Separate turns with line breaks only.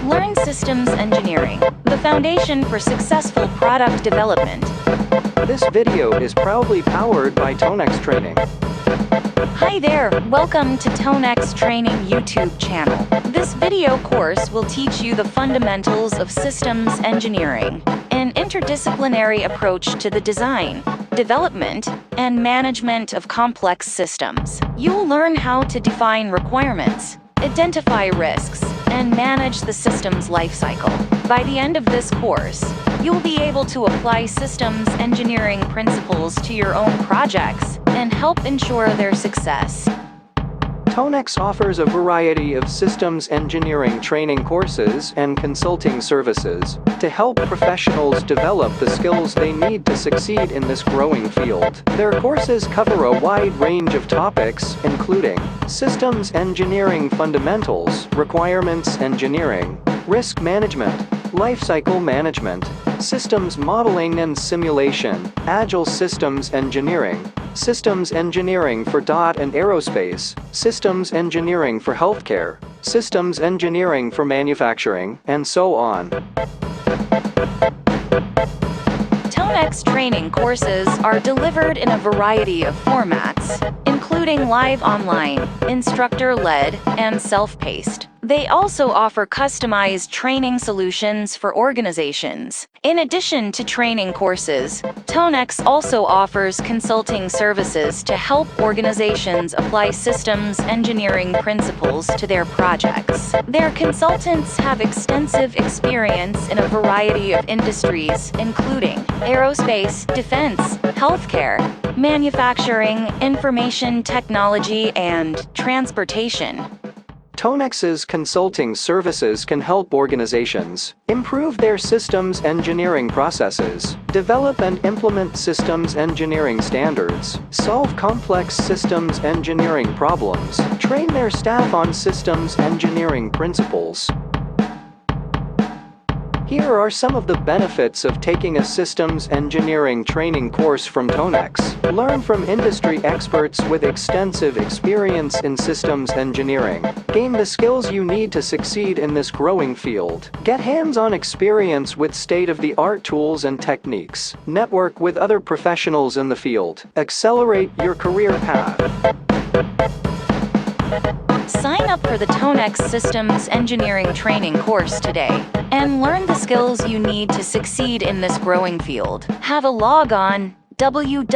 Learn systems engineering, the foundation for successful product development.
This video is proudly powered by Tonex Training.
Hi there, welcome to Tonex Training YouTube channel. This video course will teach you the fundamentals of systems engineering, an interdisciplinary approach to the design, development, and management of complex systems. You'll learn how to define requirements, identify risks, and manage the system's lifecycle. By the end of this course, you'll be able to apply systems engineering principles to your own projects and help ensure their success.
Tonex offers a variety of systems engineering training courses and consulting services to help professionals develop the skills they need to succeed in this growing field. Their courses cover a wide range of topics, including systems engineering fundamentals, requirements engineering, risk management, lifecycle management, systems modeling and simulation, Agile systems engineering for dot and aerospace, systems engineering for healthcare, systems engineering for manufacturing, and so on.
Tonex training courses are delivered in a variety of formats, including live online, instructor-led, and self-paced. They also offer customized training solutions for organizations. In addition to training courses, Tonex also offers consulting services to help organizations apply systems engineering principles to their projects. Their consultants have extensive experience in a variety of industries, including aerospace, defense, healthcare, manufacturing, information technology, and transportation.
Tonex's consulting services can help organizations improve their systems engineering processes, develop and implement systems engineering standards, solve complex systems engineering problems, train their staff on systems engineering principles. Here are some of the benefits of taking a systems engineering training course from Tonex. Learn from industry experts with extensive experience in systems engineering. Gain the skills you need to succeed in this growing field. Get hands-on experience with state-of-the-art tools and techniques. Network with other professionals in the field. Accelerate your career path.
Sign up for the Tonex Systems Engineering Training course today and learn the skills you need to succeed in this growing field. Have a log on www.tonex.com.